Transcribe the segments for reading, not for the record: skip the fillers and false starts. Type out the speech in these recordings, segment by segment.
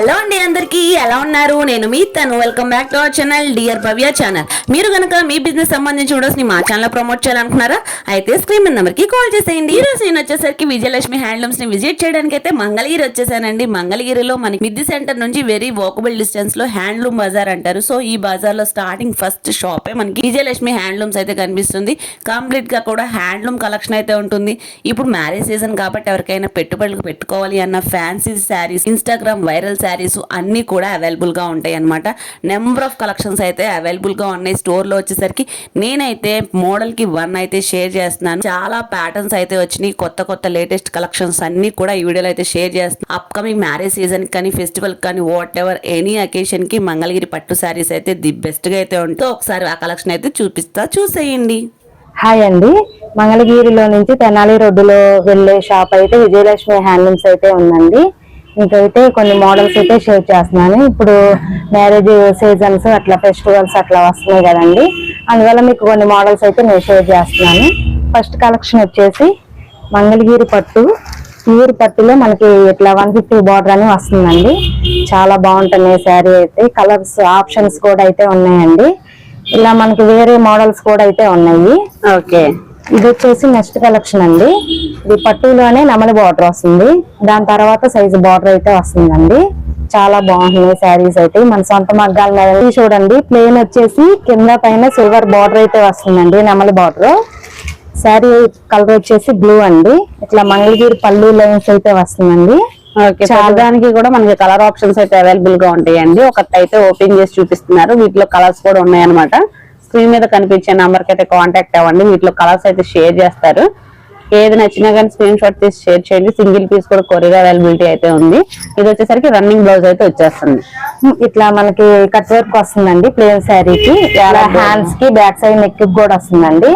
Hello అండి, అందరికీ ఎలా ఉన్నారు? నేను మీ తను. Welcome back to our channel dear Bhavya channel. మీరు కనుక మీ బిజినెస్ సంబంధించి వీడియోస్ ని మా ఛానల్ ప్రమోట్ చేయాలనుకున్నారా? అయితే స్క్రీన్ మీద నెంబర్ కి కాల్ చేసేయండి. ఈ రోజు నేను వచ్చేసరికి విజయలక్ష్మి హ్యాండ్లూమ్స్ ని విజిట్ చేయడానికి అయితే మంగళగిరి వచ్చేసానండి. మంగళగిరిలో మనకి మిద్ది సెంటర్ నుంచి వెరీ వాకబుల్ డిస్టెన్స్ లో హ్యాండ్లూమ్ బజార్ అంటారు. సో ఈ బజార్ లో స్టార్టింగ్ ఫస్ట్ షాపే మనకి విజయలక్ష్మి హ్యాండ్లూమ్స్ అయితే కనిపిస్తుంది. కంప్లీట్ గా కూడా హ్యాండ్లూమ్ కలెక్షన్ అయితే ఉంటుంది. ఇప్పుడు మ్యారేజ్ సీజన్ కాబట్టి ఎవరికైనా పెట్టుబడులకు పెట్టుకోవాలి అన్న fancy saris, Instagram viral saris అన్నీ కూడా అవైలబుల్ గా ఉంటాయి అన్నమాట. నెంబర్ ఆఫ్ కలెక్షన్స్ అయితే అవైలబుల్ గా ఉన్నాయి స్టోర్ లో వచ్చేసరికి. నేనైతే మోడల్ కి 1 అయితే షేర్ చేస్తున్నాను. చాలా ప్యాటర్న్స్ అయితే వచ్చినాయి, కొత్త కొత్త లేటెస్ట్ కలెక్షన్స్ అన్ని కూడా ఈ వీడియోలో అయితే షేర్ చేస్తున్నాను. అప్కమింగ్ మ్యారేజ్ సీజన్ కానీ, ఫెస్టివల్ కానీ, వాట్ ఎవర్ ఎనీ అకేషన్ కి మంగళగిరి పట్టు శారీస్ అయితే ది బెస్ట్ గా అయితే ఉంటుంది. ఒకసారి ఆ కలెక్షన్ అయితే చూసేయండి. హాయ్ అండి, మంగళగిరిలో నుంచి తెనాలి రోడ్డులో వెళ్లే షాప్ అయితే విజయలక్ష్మి హ్యాండ్లూమ్స్ అయితే ఉందండి. మీకైతే కొన్ని మోడల్స్ అయితే షేర్ చేస్తున్నాను. ఇప్పుడు మ్యారేజ్ సీజన్స్ అట్లా ఫెస్టివల్స్ అట్లా వస్తున్నాయి కదండి, అందువల్ల మీకు కొన్ని మోడల్స్ అయితే నేను షేర్ చేస్తున్నాను. ఫస్ట్ కలెక్షన్ వచ్చేసి మంగళగిరి పట్టు, ప్యూర్ పట్టులో మనకి ఇట్లా 150 బార్డర్ అని వస్తుందండి. చాలా బాగుంటుంది శారీ అయితే. కలర్స్ ఆప్షన్స్ కూడా అయితే ఉన్నాయండి. ఇలా మనకి వేరే మోడల్స్ కూడా అయితే ఉన్నాయి. ఓకే, ఇది వచ్చేసి నెక్స్ట్ కలెక్షన్ అండి. ఇది పట్టులోనే నెమలి బార్డర్ వస్తుంది, దాని తర్వాత సైజు బార్డర్ అయితే వస్తుందండి. చాలా బాగుంటుంది శారీస్ అయితే. మన సొంత మగ్గాల మీద చూడండి. ప్లేన్ వచ్చేసి కింద పైన సిల్వర్ బార్డర్ అయితే వస్తుందండి, నెమలి బార్డర్. శారీ కలర్ వచ్చేసి బ్లూ అండి. ఇట్లా మంగళగిరి పళ్ళు లైన్స్ అయితే వస్తుందండి. చాలానికి కూడా మనకి కలర్ ఆప్షన్స్ అయితే అవైలబుల్ గా ఉంటాయండి. ఒకటి అయితే ఓపెన్ చేసి చూపిస్తున్నారు. వీటిలో కలర్స్ కూడా ఉన్నాయన్నమాట. స్క్రీన్ మీద కనిపించే నంబర్ కి అయితే కాంటాక్ట్ అవ్వండి. వీటిలో కలర్స్ అయితే షేర్ చేస్తారు. ఏది నచ్చినా కానీ స్క్రీన్ షాట్ తీసి షేర్ చేయండి. సింగిల్ పీస్ కూడా కొరియర్ అవైలబిలిటీ అయితే ఉంది. ఇది వచ్చేసరికి రన్నింగ్ బ్లౌజ్ అయితే వచ్చేస్తుంది. ఇట్లా మనకి కట్ వర్క్ వస్తుందండి ప్లేన్ శారీకి. హ్యాండ్స్ కి బ్యాక్ సైడ్ నెక్ కూడా వస్తుందండి.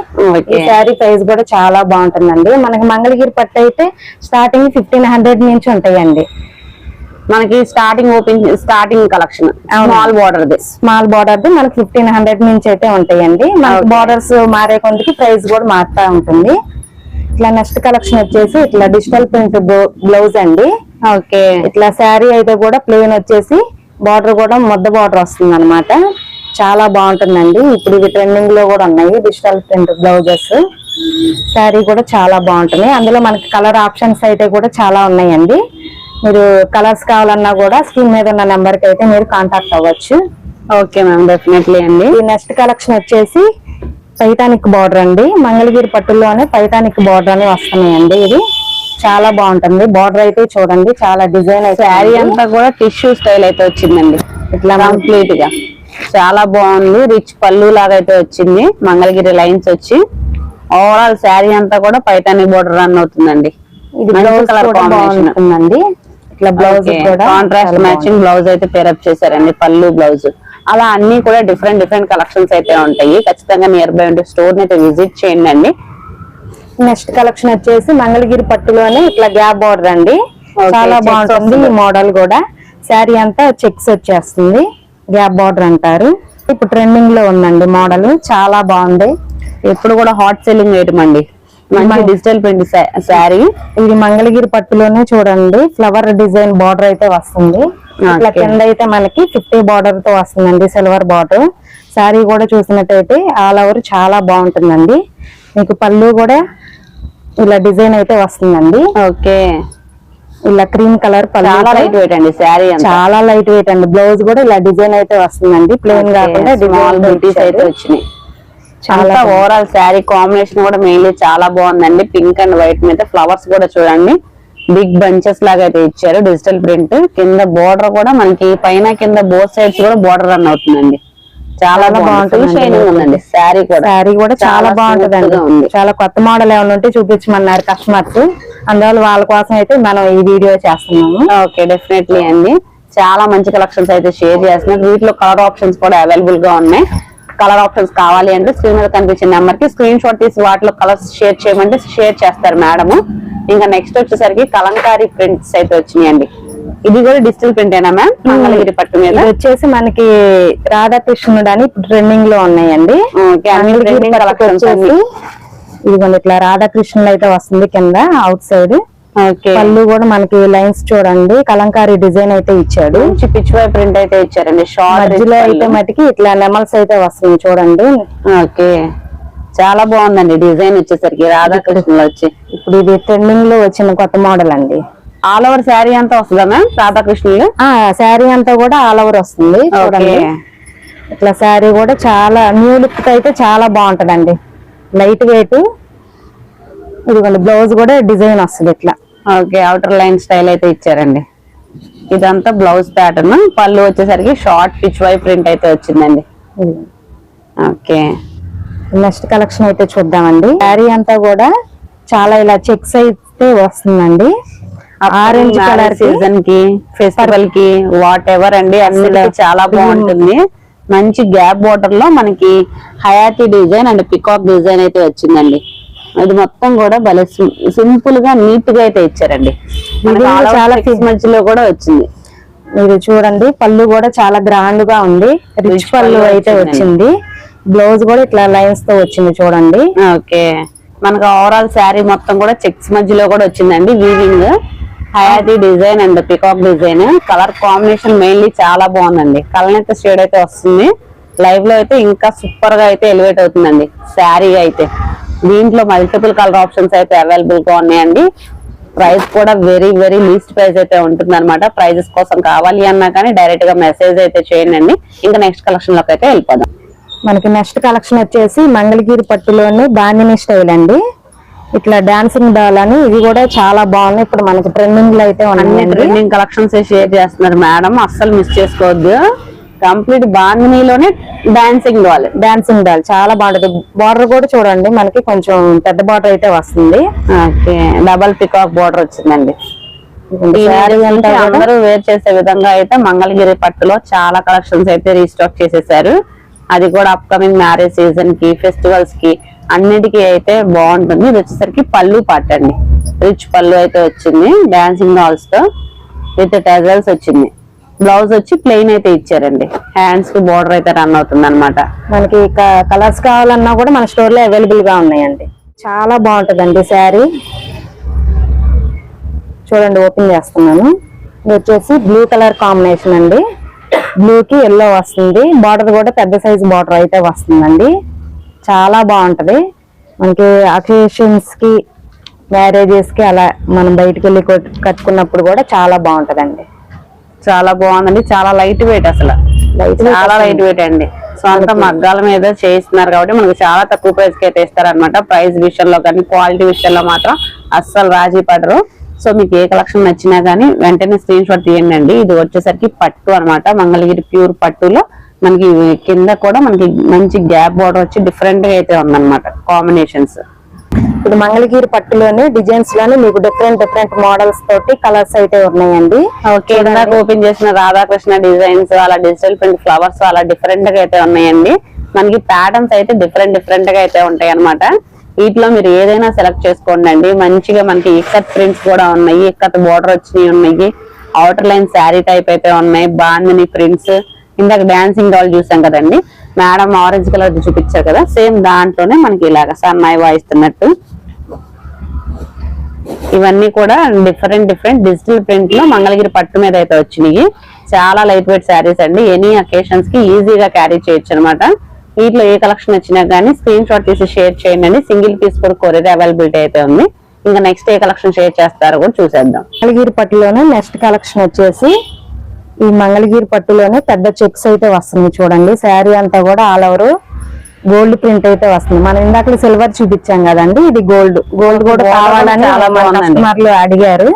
ఈ శారీ ప్రైస్ కూడా చాలా బాగుంటుందండి. మనకి మంగళగిరి పట్టు అయితే స్టార్టింగ్ 1500 నుంచి ఉంటాయండి. మనకి starting collection small border the మనకి 1500 నుంచి అయితే ఉంటాయండి. మనకి బార్డర్స్ మారే కొందికి ప్రైస్ కూడా మారుతా ఉంటుంది. ఇట్లా నెక్స్ట్ కలెక్షన్ వచ్చేసి ఇట్లా డిజిటల్ ప్రింట్ బ్లౌజ్ అండి. ఓకే, ఇట్లా శారీ అయితే కూడా ప్లేన్ వచ్చేసి బార్డర్ కూడా ముద్ద బార్డర్ వస్తుంది అనమాట. చాలా బాగుంటుందండి. ఇప్పుడు ఇవి ట్రెండింగ్ లో కూడా ఉన్నాయి డిజిటల్ ప్రింట్ బ్లౌజెస్. శారీ కూడా చాలా బాగుంటుంది. అందులో మనకి కలర్ ఆప్షన్స్ అయితే కూడా చాలా ఉన్నాయండి. మీరు కలర్స్ కావాలన్నా కూడా స్క్రీన్ మీద ఉన్న నెంబర్ కి అయితే మీరు కాంటాక్ట్ అవ్వచ్చు. ఓకే మ్యామ్, డెఫినెట్లీ అండి. ఈ నెక్స్ట్ కలెక్షన్ వచ్చేసి పైతానిక్ బార్డర్ అండి. మంగళగిరి పట్టులోనే పైతానిక్ బార్డర్ అని వస్తున్నాయండి. ఇది చాలా బాగుంటుంది. బార్డర్ అయితే చూడండి, చాలా డిజైన్ అయితే. శారీ అంతా కూడా టిష్యూ స్టైల్ అయితే వచ్చిందండి. ఇట్లా కంప్లీట్ గా చాలా బాగుంది. రిచ్ పళ్ళు లాగా అయితే వచ్చింది. మంగళగిరి లైన్స్ వచ్చి ఓవరాల్ శారీ అంతా కూడా పైతానిక్ బార్డర్ రన్ అవుతుందండి. ఇది బ్లౌజ్ కలర్ బాగుంటుందండి. ఇట్లా బ్లౌజ్ కాంట్రాస్ట్ మ్యాచింగ్ బ్లౌజ్ అయితే పేరప్ చేశారండి. పళ్ళు బ్లౌజ్ అలా అన్ని కూడా డిఫరెంట్ కలెక్షన్స్ అయితే ఉంటాయి. ఖచ్చితంగా నియర్ బై ఉంటే స్టోర్ ని అయితే విజిట్ చేయండి అండి. నెక్స్ట్ కలెక్షన్ వచ్చేసి మంగళగిరి పట్టులోనే ఇట్లా గ్యాప్ బార్డర్ అండి. చాలా బాగుంటుంది ఈ మోడల్ కూడా. శారీ అంతా చెక్స్ వచ్చేస్తుంది, గ్యాప్ బార్డర్ అంటారు. ఇప్పుడు ట్రెండింగ్ లో ఉందండి మోడల్. చాలా బాగుంది. ఎప్పుడు కూడా హాట్ సెల్లింగ్ ఐటమ్ అండి. Digital print sari. ఇది మంగళగిరి పట్టులోనే చూడండి ఫ్లవర్ డిజైన్ బార్డర్ అయితే వస్తుంది. ఇట్లా కింద అయితే మనకి 50 బార్డర్ తో వస్తుందండి, సిల్వర్ బార్డర్. శారీ కూడా చూసినట్టయితే ఆల్ ఓవర్ చాలా బాగుంటుందండి. మీకు పళ్ళు కూడా ఇలా డిజైన్ అయితే వస్తుందండి. ఓకే, ఇలా క్రీమ్ కలర్ పళ్ళు. చాలా లైట్ వెయిట్ అండి శారీ, చాలా లైట్ వెయిట్ అండి. బ్లౌజ్ కూడా ఇలా డిజైన్ అయితే వస్తుందండి. ప్లెయిన్ కాకుండా డిజైన్ బూటీస్ అయితే వచ్చినాయి. చాలా ఓవరాల్ శారీ కాంబినేషన్ కూడా మెయిన్లీ చాలా బాగుందండి. పింక్ అండ్ వైట్ మీద ఫ్లవర్స్ కూడా చూడండి, బిగ్ బంచెస్ లాగా అయితే ఇచ్చారు. డిజిటల్ ప్రింట్ కింద బోర్డర్ కూడా మనకి పైన కింద బోత్ సైడ్స్ కూడా బోర్డర్ రన్ అవుతుందండి. చాలా బాగుంటుంది. షైనింగ్ ఉందండి శారీ కూడా. శారీ కూడా చాలా బాగుంటుందండి. చాలా కొత్త మోడల్ ఏమైనా ఉంటే చూపించమన్నారు కస్టమర్స్, అందువల్ల వాళ్ళ కోసం అయితే మనం ఈ వీడియో చేస్తున్నాము. ఓకే, డెఫినెట్లీ అండి. చాలా మంచి కలెక్షన్స్ అయితే షేర్ చేస్తున్నారు. వీటిలో కలర్ ఆప్షన్స్ కూడా అవైలబుల్ గా ఉన్నాయి. కలర్ ఆప్షన్స్ కావాలి అంటే స్క్రీన్ మీద కనిపించే నెంబర్ కి స్క్రీన్ షాట్ తీసి వాటిలో కలర్స్ షేర్ చేయమంటే షేర్ చేస్తారు మేడం. ఇంకా నెక్స్ట్ వచ్చేసరికి కలంకారీ ప్రింట్స్ అయితే వచ్చినాయండి. ఇది కూడా డిజిటల్ ప్రింట్ ఏనా మ్యామ్? మంగళగిరి పట్టు మీద వచ్చేసి మనకి రాధాకృష్ణుడు అని ట్రెండింగ్ లో ఉన్నాయండి. ఇదిగోండి ఇట్లా రాధాకృష్ణుడు అయితే వస్తుంది కింద అవుట్ సైడ్. ఓకే, పళ్ళు కూడా మనకి లైన్స్ చూడండి కలంకారీ డిజైన్ అయితే ఇచ్చాడు. మంచి పిచ్ వై ప్రింట్ అయితే ఇచ్చారండి. షార్ట్ మధ్యలో అయితే మటుకి ఇట్లా నెమల్స్ అయితే వస్తుంది చూడండి. ఓకే, చాలా బాగుందండి డిజైన్ వచ్చేసరికి రాధాకృష్ణలో వచ్చి. ఇప్పుడు ఇది ట్రెండింగ్ లో వచ్చిన కొత్త మోడల్ అండి. ఆల్ ఓవర్ శారీ అంతా వస్తుందా మ్యామ్ రాధాకృష్ణులు? శారీ అంతా కూడా ఆల్ ఓవర్ వస్తుంది చూడండి. ఇట్లా శారీ కూడా చాలా న్యూ లుక్ అయితే చాలా బాగుంటదండి. Light weight. ఇదిగోండి బ్లౌజ్ కూడా డిజైన్ వస్తుంది ఇట్లా. ఓకే, అవుటర్ లైన్ స్టైల్ అయితే ఇచ్చారండి. ఇదంతా బ్లౌజ్ ప్యాటర్న్. పళ్ళు వచ్చేసరికి షార్ట్ పిచ్ వై ప్రింట్ అయితే వచ్చిందండి. ఓకే, నెక్స్ట్ కలెక్షన్ అయితే చూద్దామండి. శారీ అంతా కూడా చాలా ఇలా చెక్స్ అయితే వస్తుందండి. ఆరెంజ్ కలర్ సీజన్ కి, ఫెస్టివల్ కి, వాట్ ఎవర్ అండి అన్నిటికీ చాలా బాగుంటుంది. మంచి గ్యాప్ బోర్డర్ లో మనకి Hayathi design and peacock design అయితే వచ్చిందండి. ఇది మొత్తం కూడా భలే సింపుల్ గా నీట్ గా అయితే ఇచ్చారండి. చాలా మధ్యలో కూడా వచ్చింది. మీరు చూడండి పళ్ళు కూడా చాలా గ్రాండ్ గా ఉంది. రిచ్ పళ్ళు అయితే వచ్చింది. బ్లౌజ్ కూడా ఇట్లా లైన్స్ తో వచ్చింది చూడండి. ఓకే, మనకు ఓవరాల్ శారీ మొత్తం కూడా చెక్స్ మధ్యలో కూడా వచ్చిందండి. Weaving Hayathi design and peacock design. Colour combination mainly చాలా బాగుందండి. కలనేత షేడ్ అయితే వస్తుంది. లైవ్ లో అయితే ఇంకా సూపర్ గా అయితే ఎలివేట్ అవుతుందండి శారీ అయితే. దీంట్లో మల్టిపుల్ కలర్ ఆప్షన్స్ అయితే అవైలబుల్ గా ఉన్నాయండి. ప్రైస్ కూడా వెరీ వెరీ లీస్ట్ ప్రైస్ అయితే ఉంటుంది అనమాట. ప్రైజెస్ కోసం కావాలి అన్నా కానీ డైరెక్ట్ గా మెసేజ్ అయితే చేయండి. ఇంకా నెక్స్ట్ కలెక్షన్ లోకి అయితే వెళ్ళిపోదాం. మనకి నెక్స్ట్ కలెక్షన్ వచ్చేసి మంగళగిరి పట్టులోని బాందిని స్టైల్ అండి. ఇట్లా డాన్సింగ్ డాల్ అని ఇది కూడా చాలా బాగున్నాయి. ఇప్పుడు మనకి ట్రెండింగ్ లో అయితే అన్ని ట్రెండింగ్ కలెక్షన్స్ షేర్ చేస్తున్నారు మేడం, అస్సలు మిస్ చేసుకోవద్దు. కంప్లీట్ బాందినీలోనే డాన్సింగ్ డాల్ చాలా బాగుంటది. బార్డర్ కూడా చూడండి మనకి కొంచెం పెద్ద బార్డర్ అయితే వస్తుంది. ఓకే, డబల్ పికాక్ బార్డర్ వచ్చిందండి. అందరూ వేర్ చేసే విధంగా అయితే మంగళగిరి పట్టులో చాలా కలెక్షన్స్ అయితే రీస్టాక్ చేసేసారు. అది కూడా అప్కమింగ్ మ్యారేజ్ సీజన్ కి, ఫెస్టివల్స్ కి అన్నిటికీ అయితే బాగుంటుంది. ఇది వచ్చేసరికి పళ్ళు పార్ట్ అండి. రిచ్ పళ్ళు అయితే వచ్చింది డాన్సింగ్ డాల్స్ తో విత్ టెజల్స్ వచ్చింది. బ్లౌజ్ వచ్చి ప్లెయిన్ అయితే ఇచ్చారండి. హ్యాండ్స్ కి బోర్డర్ అయితే రన్ అవుతుంది అనమాట. మనకి కలర్స్ కావాలన్నా కూడా మన స్టోర్ లో అవైలబుల్ గా ఉన్నాయండి. చాలా బాగుంటదండి శారీ. చూడండి ఓపెన్ చేస్తున్నాను. ఇది వచ్చేసి బ్లూ కలర్ కాంబినేషన్ అండి. బ్లూ కి ఎల్లో వస్తుంది. బార్డర్ కూడా పెద్ద సైజ్ బార్డర్ అయితే వస్తుందండి. చాలా బాగుంటది. మనకి అకేషన్స్ కి, మ్యారేజెస్ కి అలా మనం బయటకు వెళ్ళి కట్టుకున్నప్పుడు కూడా చాలా బాగుంటదండి. చాలా బాగుందండి. చాలా లైట్ వెయిట్, అసలు చాలా లైట్ వెయిట్ అండి. సో అంతా మగ్గాల మీద చేస్తున్నారు కాబట్టి మనకి చాలా తక్కువ ప్రైస్ కి అయితే ఇస్తారనమాట. ప్రైస్ విషయంలో కానీ క్వాలిటీ విషయంలో మాత్రం అస్సలు రాజీ పడరు. సో మీకు ఏ కలెక్షన్ నచ్చినా గానీ వెంటనే స్క్రీన్ షాట్ తీయండి. ఇది వచ్చేసరికి పట్టు అనమాట. మంగళగిరి ప్యూర్ పట్టులో మనకి కింద కూడా మనకి మంచి గ్యాప్ బోర్డర్ వచ్చి డిఫరెంట్ గా అయితే ఉందన్నమాట కాంబినేషన్స్. ఇప్పుడు మంగళగిరి పట్టులోనే డిజైన్స్ లోనే మీకు డిఫరెంట్ మోడల్స్ తోటి కలర్స్ అయితే ఉన్నాయండి. ఓకే, ఇందాక ఓపెన్ చేసిన రాధాకృష్ణ డిజైన్స్, అలా డిజిటల్ ప్రింట్ ఫ్లవర్స్ అలా డిఫరెంట్ గా అయితే ఉన్నాయండి. మనకి ప్యాటర్న్స్ అయితే డిఫరెంట్ గా అయితే ఉంటాయి అనమాట. వీటిలో మీరు ఏదైనా సెలెక్ట్ చేసుకోండి అండి. మంచిగా మనకి ఇక్కత్ ప్రింట్స్ కూడా ఉన్నాయి, ఇక్కత్ బోర్డర్ వచ్చినాయి ఉన్నాయి, అవుటర్ లైన్ శారీ టైప్ అయితే ఉన్నాయి, బాందిని ప్రింట్స్. ఇందాక డాన్సింగ్ డాల్ చూసాం కదండి మేడం, ఆరెంజ్ కలర్ చూపించారు కదా, సేమ్ దాంట్లోనే మనకి ఇలాగ సన్నాయి వాయిస్తున్నట్టు ఇవన్నీ కూడా డిఫరెంట్ డిజిటల్ ప్రింట్ లో మంగళగిరి పట్టు మీద అయితే వచ్చినాయి. చాలా లైట్ వెయిట్ శారీస్ అండి. ఎనీ అకేషన్స్ కి ఈజీగా క్యారీ చేయొచ్చు అనమాట. వీటిలో ఏ కలెక్షన్ వచ్చినా కానీ స్క్రీన్ షాట్ తీసి షేర్ చేయండి. సింగిల్ పీస్ కూడా కొరియర్ అవైలబిలిటీ అయితే ఉంది. ఇంకా నెక్స్ట్ ఏ కలెక్షన్ షేర్ చేస్తారో కూడా చూసేద్దాం. మంగళగిరి పట్టులోనే నెక్స్ట్ కలెక్షన్ వచ్చేసి ఈ మంగళగిరి పట్టులోనే పెద్ద చెక్స్ అయితే వస్తుంది చూడండి. శారీ అంతా కూడా ఆల్ ఓవర్ గోల్డ్ ప్రింట్ అయితే వస్తుంది. మనం ఇందాక సిల్వర్ చూపించాం కదండి, ఇది గోల్డ్ కూడా కావాలని కస్టమర్లు అడిగారు.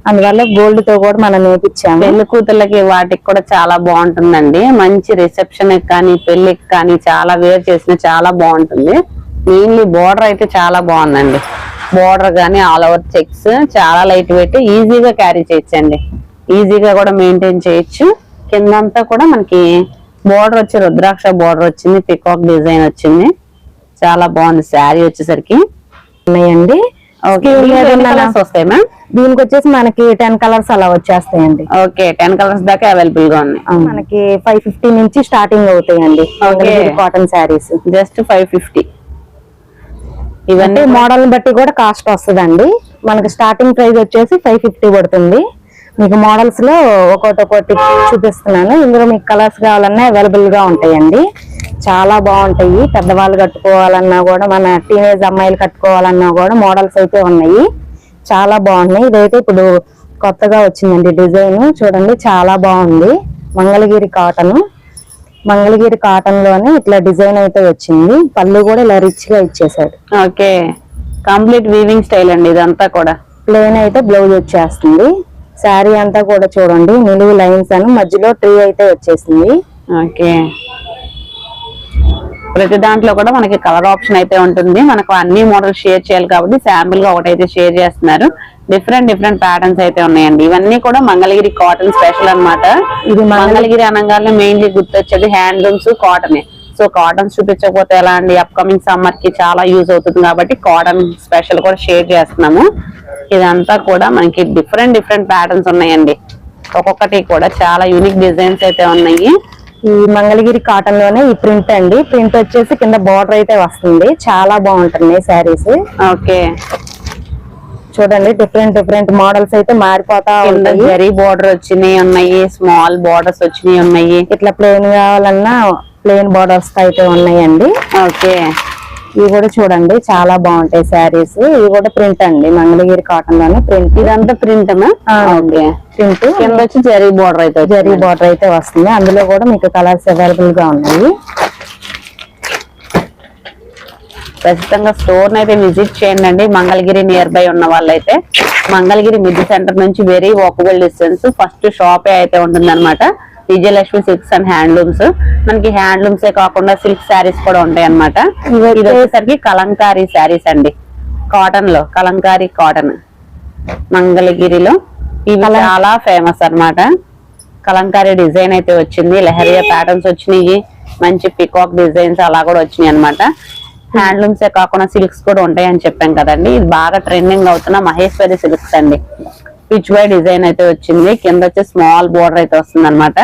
అందువల్ల గోల్డ్ తో కూడా మనం నేర్పించాము. పెళ్లి కూతుర్లకి వాటికి కూడా చాలా బాగుంటుందండి. మంచి రిసెప్షన్ కానీ పెళ్లికి కానీ చాలా వేర్ చేసిన చాలా బాగుంటుంది. మెయిన్లీ బోర్డర్ అయితే చాలా బాగుందండి. బోర్డర్ కానీ ఆల్ ఓవర్ చెక్స్ చాలా లైట్ వెయిట్, ఈజీగా క్యారీ చేయొచ్చండి. ఈజీగా కూడా మెయింటైన్ చేయొచ్చు. కిందంతా కూడా మనకి బోర్డర్ వచ్చి రుద్రాక్ష బోర్డర్ వచ్చింది, పికాక్ డిజైన్ వచ్చింది. చాలా బాగుంది శారీ వచ్చేసరికి. ఉన్నాయండి. వస్తాయి మ్యామ్. దీనికి వచ్చేసి మనకి 10 కలర్స్ అలా వచ్చేస్తాయండి. ఓకే, 10 కలర్స్ దాకా అవైలబుల్ గా ఉన్నాయి. మనకి 550 నుంచి స్టార్టింగ్ అవుతాయండి కాటన్ శారీస్. జస్ట్ 550. ఇవన్నీ మోడల్ బట్టి కూడా కాస్ట్ వస్తుందండి. మనకి స్టార్టింగ్ ప్రైస్ వచ్చేసి 550 పడుతుంది. మీకు మోడల్స్ లో ఒక్కొక్కటి చూపిస్తున్నాను. ఇందులో మీకు కలర్స్ కావాలన్నా అవైలబుల్ గా ఉంటాయండి. చాలా బాగుంటాయి. పెద్దవాళ్ళు కట్టుకోవాలన్నా కూడా, మన టీనేజ్ అమ్మాయిలు కట్టుకోవాలన్నా కూడా మోడల్స్ అయితే ఉన్నాయి. చాలా బాగున్నాయి. ఇదైతే ఇప్పుడు కొత్తగా వచ్చిందండి డిజైన్. చూడండి చాలా బాగుంది. మంగళగిరి కాటన్. మంగళగిరి కాటన్ లోనే ఇట్లా డిజైన్ అయితే వచ్చింది. పళ్ళు కూడా ఇలా రిచ్ గా ఇచ్చేసాడు. ఓకే, కంప్లీట్ వీవింగ్ స్టైల్ అండి ఇదంతా కూడా. ప్లెయిన్ అయితే బ్లౌజ్ వచ్చేస్తుంది. శారీ అంతా కూడా చూడండి నిలువు లైన్స్ అని మధ్యలో ట్రీ అయితే వచ్చేసింది. ఓకే, ప్రతి దాంట్లో కూడా మనకి కలర్ ఆప్షన్ అయితే ఉంటుంది. మనకు అన్ని మోడల్స్ షేర్ చేయాలి కాబట్టి శాంపుల్ గా ఒకటైతే షేర్ చేస్తున్నారు. డిఫరెంట్ ప్యాటర్న్స్ అయితే ఉన్నాయండి. ఇవన్నీ కూడా మంగళగిరి కాటన్ స్పెషల్ అన్నమాట. ఇది మంగళగిరి అనగానే మెయిన్లీ గుర్తొచ్చేది హ్యాండ్లూమ్స్, కాటన్. సో కాటన్స్ చూపించకపోతే ఎలా అండి? అప్కమింగ్ సమ్మర్ కి చాలా యూజ్ అవుతుంది కాబట్టి కాటన్ స్పెషల్ కూడా షేర్ చేస్తున్నాము. ఇదంతా కూడా మనకి డిఫరెంట్ ప్యాటర్న్స్ ఉన్నాయండి. ఒక్కొక్కటి కూడా చాలా యూనిక్ డిజైన్స్ అయితే ఉన్నాయి. ఈ మంగళగిరి కాటన్ లోనే ఈ ప్రింట్ అండి. ప్రింట్ వచ్చేసి కింద బార్డర్ అయితే వస్తుంది. చాలా బాగుంటున్నాయి శారీస్. ఓకే, చూడండి డిఫరెంట్ మోడల్స్ అయితే మారిపోతా ఉంటాయి. జరీ బార్డర్ వచ్చినాయి ఉన్నాయి, స్మాల్ బార్డర్స్ వచ్చినాయి ఉన్నాయి. ఇట్లా ప్లెయిన్ కావాలన్నా ప్లెయిన్ బార్డర్స్ అయితే ఉన్నాయండి. ఓకే, ఇవి కూడా చూడండి చాలా బాగుంటాయి శారీస్. ఇవి కూడా ప్రింట్ అండి. మంగళగిరి కాటన్ లోనే ప్రింట్. ఇదంతా ప్రింట్. ఓకే, ప్రింట్ కింద వచ్చి జరీ బార్డర్ అయితే జరీ బార్డర్ అయితే వస్తుంది. అందులో కూడా మీకు కలర్స్ అవైలబుల్ గా ఉన్నాయి. ఖచ్చితంగా స్టోర్ అయితే విజిట్ చేయండి. మంగళగిరి నియర్ బై ఉన్న వాళ్ళైతే మంగళగిరి మిడ్ సెంటర్ నుంచి వెరీ వాకబుల్ డిస్టెన్స్. ఫస్ట్ షాపే అయితే ఉంటుంది అనమాట. Vijayalakshmi silks and handlooms. మనకి హ్యాండ్లూమ్సే కాకుండా సిల్క్ శారీస్ కూడా ఉంటాయి అనమాట. ఇది వచ్చేసరికి కలంకారీ శారీస్ అండి. కాటన్ లో కలంకారీ కాటన్ మంగళగిరిలో ఇవి చాలా ఫేమస్ అన్నమాట. కలంకారీ డిజైన్ అయితే వచ్చింది. లెహరియా ప్యాటర్న్స్ వచ్చినాయి. మంచి పికాక్ డిజైన్స్ అలా కూడా వచ్చినాయి అనమాట. హ్యాండ్లూమ్సే కాకుండా సిల్క్స్ కూడా ఉంటాయి అని చెప్పాం కదండి. ఇది బాగా ట్రెండింగ్ అవుతున్న మహేశ్వరి సిల్క్స్ అండి. పిచ్ వై డిజైన్ అయితే వచ్చింది. కింద వచ్చి స్మాల్ బోర్డర్ అయితే వస్తుంది అనమాట.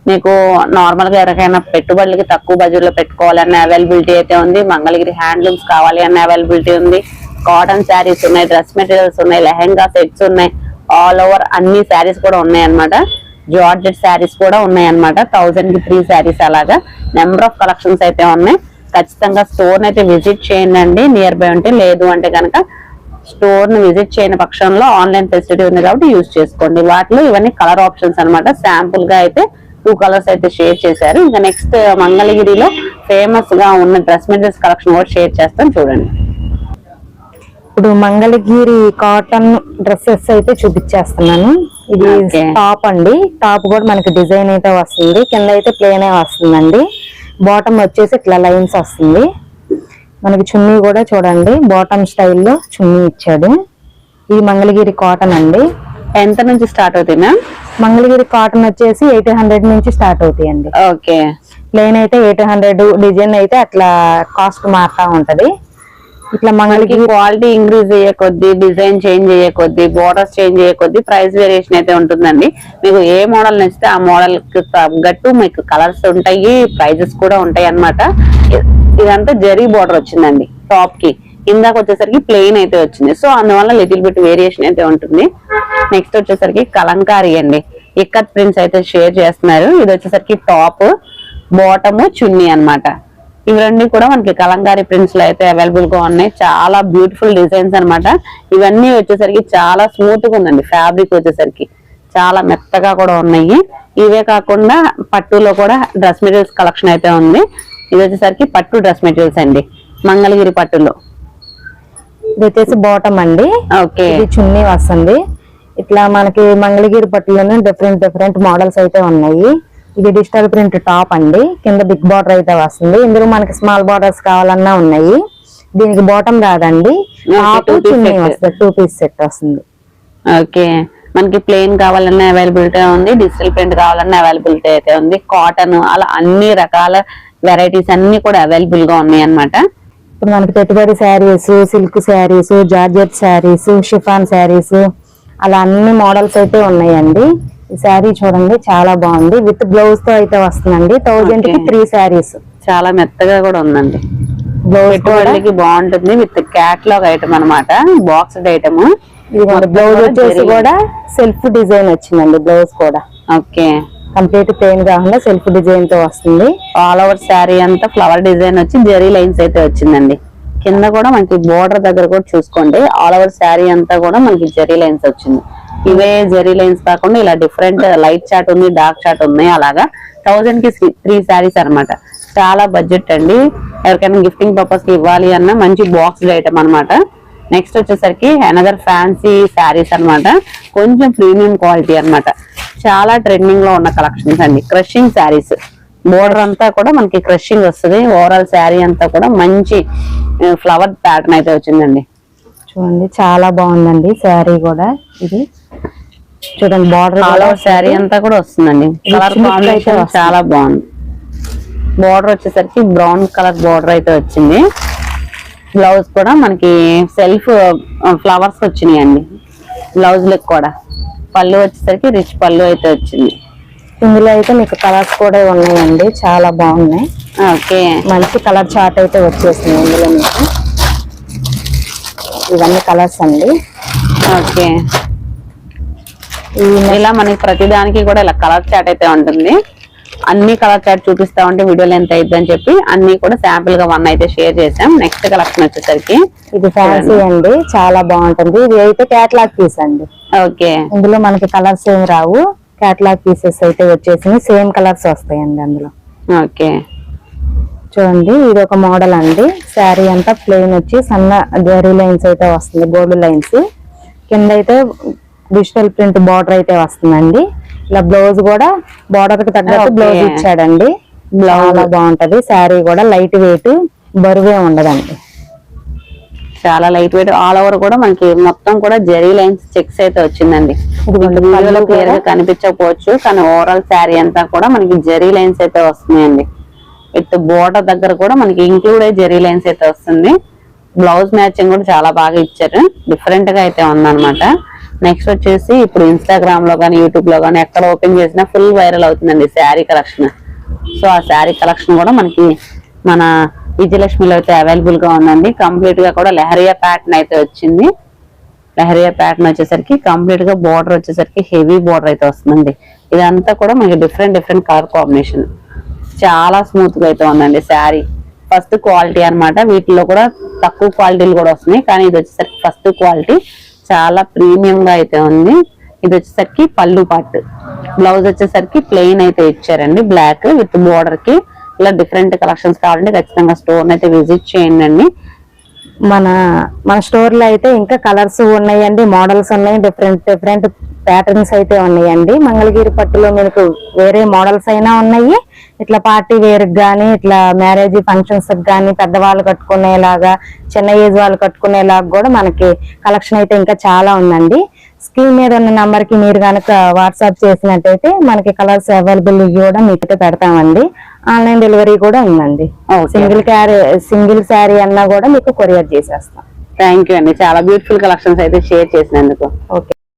మీకు నార్మల్ గా ఎవరికైనా పెట్టుబడులకి తక్కువ బడ్జెట్ లో పెట్టుకోవాలన్న అవైలబిలిటీ అయితే ఉంది. మంగళగిరి హ్యాండ్లూమ్స్ కావాలి అన్న అవైలబిలిటీ ఉంది. కాటన్ శారీస్ ఉన్నాయి, డ్రెస్ మెటీరియల్స్ ఉన్నాయి, లెహెంగా సెట్స్ ఉన్నాయి. ఆల్ ఓవర్ అన్ని శారీస్ కూడా ఉన్నాయి అనమాట. జార్జెట్ శారీస్ కూడా ఉన్నాయి అనమాట. 1000 కి 3 శారీస్ అలాగా నెంబర్ ఆఫ్ కలెక్షన్స్ అయితే ఉన్నాయి. ఖచ్చితంగా స్టోర్ అయితే విజిట్ చేయండి నియర్ బై ఉంటే. లేదు అంటే కనుక స్టోర్ ని విజిట్ చేయని పక్షంలో ఆన్లైన్ ఫెసిలిటీ ఉంది కాబట్టి యూజ్ చేసుకోండి. వాటిలో ఇవన్నీ కలర్ ఆప్షన్స్ అనమాట. శాంపుల్ గా అయితే 2 కలర్స్ అయితే షేర్ చేశారు. ఇంకా నెక్స్ట్ మంగళగిరిలో ఫేమస్ గా ఉన్న డ్రెస్ మెటీరియల్స్ కలెక్షన్ కూడా షేర్ చేస్తాం చూడండి. ఇప్పుడు మంగళగిరి కాటన్ డ్రెస్సెస్ అయితే చూపించేస్తున్నాను. ఇది టాప్ అండి. టాప్ కూడా మనకి డిజైన్ అయితే వస్తుంది. కింద అయితే ప్లేన్ వస్తుందండి. బాటమ్ వచ్చేసి ఇట్లా లైన్స్ వస్తుంది. మనకి చున్నీ కూడా చూడండి బాటమ్ స్టైల్లో చున్నీ ఇచ్చాడు. ఇది మంగళగిరి కాటన్ అండి. ఎంత నుంచి స్టార్ట్ అవుతాయి మ్యామ్? మంగళగిరి కాటన్ వచ్చేసి 800 నుంచి స్టార్ట్ అవుతాయండి. ఓకే, ప్లేన్ అయితే 800, డిజైన్ అయితే అట్లా కాస్ట్ మారుతా ఉంటది. ఇట్లా మంగళగిరి క్వాలిటీ ఇంక్రీజ్ అయ్యే కొద్ది, డిజైన్ చేంజ్ అయ్యే కొద్ది, బోర్డర్స్ చేంజ్ అయ్యే కొద్ది ప్రైస్ వేరియేషన్ అయితే ఉంటుందండి. మీకు ఏ మోడల్ నచ్చితే ఆ మోడల్ కి తగ్గట్టు మీకు కలర్స్ ఉంటాయి, ప్రైజెస్ కూడా ఉంటాయి అన్నమాట. ఇదంతా జరీ బోర్డర్ వచ్చిందండి టాప్ కి. ఇందాక వచ్చేసరికి ప్లెయిన్ అయితే వచ్చింది. సో అందువల్ల లిటిల్ బిట్ వేరియేషన్ అయితే ఉంటుంది. నెక్స్ట్ వచ్చేసరికి కలంకారీ అండి. ఇక్కత్ ప్రింట్స్ అయితే షేర్ చేస్తున్నారు. ఇది వచ్చేసరికి టాప్, బాటమ్, చున్నీ అన్నమాట. ఇవి రెండు కూడా మనకి కలంకారీ ప్రింట్స్ లో అయితే అవైలబుల్ గా ఉన్నాయి. చాలా బ్యూటిఫుల్ డిజైన్స్ అన్నమాట. ఇవన్నీ వచ్చేసరికి చాలా స్మూత్ గా ఉందండి. ఫ్యాబ్రిక్ వచ్చేసరికి చాలా మెత్తగా కూడా ఉన్నాయి. ఇవే కాకుండా పట్టులో కూడా డ్రెస్ మెటీరియల్స్ కలెక్షన్ అయితే ఉంది. ఇది వచ్చేసరికి పట్టు డ్రెస్ మెటీరియల్స్ అండి మంగళగిరి పట్టులో. ఇది వచ్చేసి బాటమ్ అండి. ఓకే, ఇది చున్నీ వస్తుంది. ఇట్లా మనకి మంగళగిరి పట్టులోనే డిఫరెంట్ మోడల్స్ అయితే ఉన్నాయి. ఇది డిజిటల్ ప్రింట్ టాప్ అండి. కింద బిగ్ బార్డర్ అయితే వస్తుంది. ఇందులో మనకి స్మాల్ బార్డర్స్ కావాలన్నా ఉన్నాయి. దీనికి బాటమ్ రాదండి. టాప్ చున్నీ వస్తుంది. 2 పీస్ సెట్ వస్తుంది. ఓకే, మనకి ప్లెయిన్ కావాలన్నా అవైలబిలిటీ ఉంది, డిజిటల్ ప్రింట్ కావాలన్నా అవైలబిలిటీ అయితే ఉంది. కాటన్ అలా అన్ని రకాల వెరైటీస్ అన్ని కూడా అవైలబుల్ గా ఉన్నాయి అన్నమాట. ఇప్పుడు మనకి పెట్టుబడి saris, silk saris, georgette saris, chiffon saris అలా అన్ని మోడల్స్ అయితే ఉన్నాయండి. ఈ శారీ చూడండి చాలా బాగుంది. విత్ బ్లౌజ్ తో అయితే వస్తుందండి. 1000 కి 3 శారీస్. చాలా మెత్తగా కూడా ఉందండి. పెట్టుబడికి బాగుంటుంది. విత్ క్యాట్లాగ్ ఐటమ్ అన్నమాట, బాక్స్డ్ ఐటమ్. ఇదిగోండి బ్లౌజ్ వచ్చేసి కూడా సెల్ఫ్ డిజైన్ వచ్చిందండి. బ్లౌజ్ కూడా ఓకే, కంప్లీట్ ప్లెయిన్ కాకుండా సెల్ఫ్ డిజైన్ తో వస్తుంది. ఆల్ ఓవర్ శారీ అంతా ఫ్లవర్ డిజైన్ వచ్చి జెరీ లైన్స్ అయితే వచ్చిందండి. కింద కూడా మనకి బోర్డర్ దగ్గర కూడా చూసుకోండి, ఆల్ ఓవర్ శారీ అంతా కూడా మనకి జెరీ లైన్స్ వచ్చింది. ఇవే జెరీ లైన్స్ కాకుండా ఇలా డిఫరెంట్ లైట్ చాట్ ఉంది, డార్క్ చాట్ ఉన్నాయి. అలాగా 1000 కి 3 శారీస్ అన్నమాట. చాలా బడ్జెట్ అండి. ఎవరికైనా గిఫ్టింగ్ పర్పస్ కి ఇవ్వాలి అన్న మంచి బాక్స్ ఐటమ్ అన్నమాట. నెక్స్ట్ వచ్చేసరికి అనదర్ ఫ్యాన్సీ శారీస్ అన్నమాట. కొంచెం ప్రీమియం క్వాలిటీ అన్నమాట. చాలా ట్రెండింగ్ లో ఉన్న కలెక్షన్స్ అండి. క్రషింగ్ శారీస్, బోర్డర్ అంతా కూడా మనకి క్రషింగ్ వస్తుంది. ఓవరాల్ శారీ అంతా కూడా మంచి ఫ్లవర్ ప్యాటర్న్ అయితే వచ్చిందండి. చూడండి చాలా బాగుందండి శారీ కూడా. ఇది చూడండి బార్డర్ ఆల్ ఓవర్ శారీ అంతా కూడా వస్తుందండి. కలర్ కాంబినేషన్ చాలా బాగుంది. బోర్డర్ వచ్చేసరికి బ్రౌన్ కలర్ బోర్డర్ అయితే వచ్చింది. బ్లౌజ్ కూడా మనకి సెల్ఫ్ ఫ్లవర్స్ వచ్చినాయండి బ్లౌజ్ లకు కూడా. పళ్ళు వచ్చేసరికి రిచ్ పళ్ళు అయితే వచ్చింది. ఇందులో అయితే మీకు కలర్స్ కూడా ఉన్నాయండి, చాలా బాగున్నాయి. ఓకే, మంచి కలర్ చార్ట్ అయితే వచ్చేసింది ఇందులో మీకు. ఇవన్నీ కలర్స్ అండి. ఓకే, ఇలా మనకి ప్రతిదానికి కూడా ఇలా కలర్ చాట్ అయితే ఉంటుంది. అన్ని కలర్ చాట్ చూపిస్తా ఉంటే వీడియోలో ఎంత అయిద్దని చెప్పి అన్ని కూడా శాంపుల్ గా 1 అయితే షేర్ చేసాం. నెక్స్ట్ కలెక్షన్ వచ్చేసరికి ఇది ఫ్యాన్సీ అండి, చాలా బాగుంటుంది. ఇది అయితే క్యాట్లాగ్ పీస్ అండి. ఓకే, ఇందులో మనకి కలర్స్ ఏమి రావు, క్యాట్లాగ్ పీసెస్ అయితే వచ్చేసి సేమ్ కలర్స్ వస్తాయండి అందులో. ఓకే, చూడండి ఇది ఒక మోడల్ అండి. శారీ అంతా ప్లెయిన్ వచ్చి సన్న జరీ లైన్స్ అయితే వస్తుంది, గోల్డ్ లైన్స్. కింద అయితే డిజిటల్ ప్రింట్ బార్డర్ అయితే వస్తుందండి. ఇలా బ్లౌజ్ కూడా బార్డర్ కి తగ్గట్టు బ్లౌజ్ ఇచ్చాడండి. చాలా బాగుంటది. శారీ కూడా లైట్ వెయిట్, బరువే ఉండదండి. చాలా లైట్ వెయిట్. ఆల్ ఓవర్ కూడా మనకి మొత్తం కూడా జెరీ లైన్స్ చెక్స్ అయితే వచ్చిందండి. వీడియోలో క్లియర్ గా కనిపించకపోవచ్చు, కానీ ఓవరాల్ శారీ అంతా కూడా మనకి జెరీ లైన్స్ అయితే వస్తున్నాయండి. విత్ బోర్డర్ దగ్గర కూడా మనకి ఇంక్లూడ్ అయ్యి జెరీ లైన్స్ అయితే వస్తుంది. బ్లౌజ్ మ్యాచింగ్ కూడా చాలా బాగా ఇచ్చారు, డిఫరెంట్ గా అయితే ఉందన్నమాట. నెక్స్ట్ వచ్చేసి ఇప్పుడు ఇన్స్టాగ్రామ్ లో కానీ యూట్యూబ్ లో కానీ ఎక్కడ ఓపెన్ చేసినా ఫుల్ వైరల్ అవుతుందండి శారీ కలెక్షన్. సో ఆ శారీ కలెక్షన్ కూడా మనకి మన విజయలక్ష్మిలో అయితే అవైలబుల్ గా ఉందండి. కంప్లీట్ గా కూడా లెహరియా ప్యాటర్న్ అయితే వచ్చింది. లెహరియా ప్యాటర్న్ వచ్చేసరికి కంప్లీట్ గా బోర్డర్ వచ్చేసరికి హెవీ బోర్డర్ అయితే వస్తుందండి. ఇదంతా కూడా మనకి డిఫరెంట్ కలర్ కాంబినేషన్. చాలా స్మూత్ గా అయితే ఉందండి శారీ. ఫస్ట్ క్వాలిటీ అన్నమాట. వీటిలో కూడా తక్కువ క్వాలిటీలు కూడా వస్తున్నాయి, కానీ ఇది వచ్చేసరికి ఫస్ట్ క్వాలిటీ, చాలా ప్రీమియం గా అయితే ఉంది. ఇది వచ్చేసరికి పళ్ళు పార్ట్. బ్లౌజ్ వచ్చేసరికి ప్లెయిన్ అయితే ఇచ్చారండి, బ్లాక్ విత్ బోర్డర్ కి. ఇలా డిఫరెంట్ కలెక్షన్స్ కావాలంటే ఖచ్చితంగా స్టోర్ అయితే విజిట్ చేయండి. మన స్టోర్ లో అయితే ఇంకా కలర్స్ ఉన్నాయండి, మోడల్స్ ఉన్నాయి, డిఫరెంట్ ప్యాటర్న్స్ అయితే ఉన్నాయండి. మంగళగిరి పట్టులో మీకు వేరే మోడల్స్ అయినా ఉన్నాయి. ఇట్లా పార్టీ వేర్ గానీ, ఇట్లా మ్యారేజ్ ఫంక్షన్స్ గానీ, పెద్దవాళ్ళు కట్టుకునేలాగా, చిన్న ఏజ్ వాళ్ళు కట్టుకునేలాగా కూడా మనకి కలెక్షన్ అయితే ఇంకా చాలా ఉందండి. స్క్రీన్ మీద ఉన్న నంబర్ కి మీరు కనుక వాట్సాప్ చేసినట్టయితే మనకి కలర్స్ అవైలబుల్ కూడా మీకు పెడతామండి. ఆన్లైన్ డెలివరీ కూడా ఉందండి. సింగిల్ శారీ అన్నా కూడా మీకు కొరియర్ చేసేస్తాం. థ్యాంక్ యూ అండి, చాలా బ్యూటిఫుల్ కలెక్షన్స్ అయితే షేర్ చేసినందుకు. ఓకే.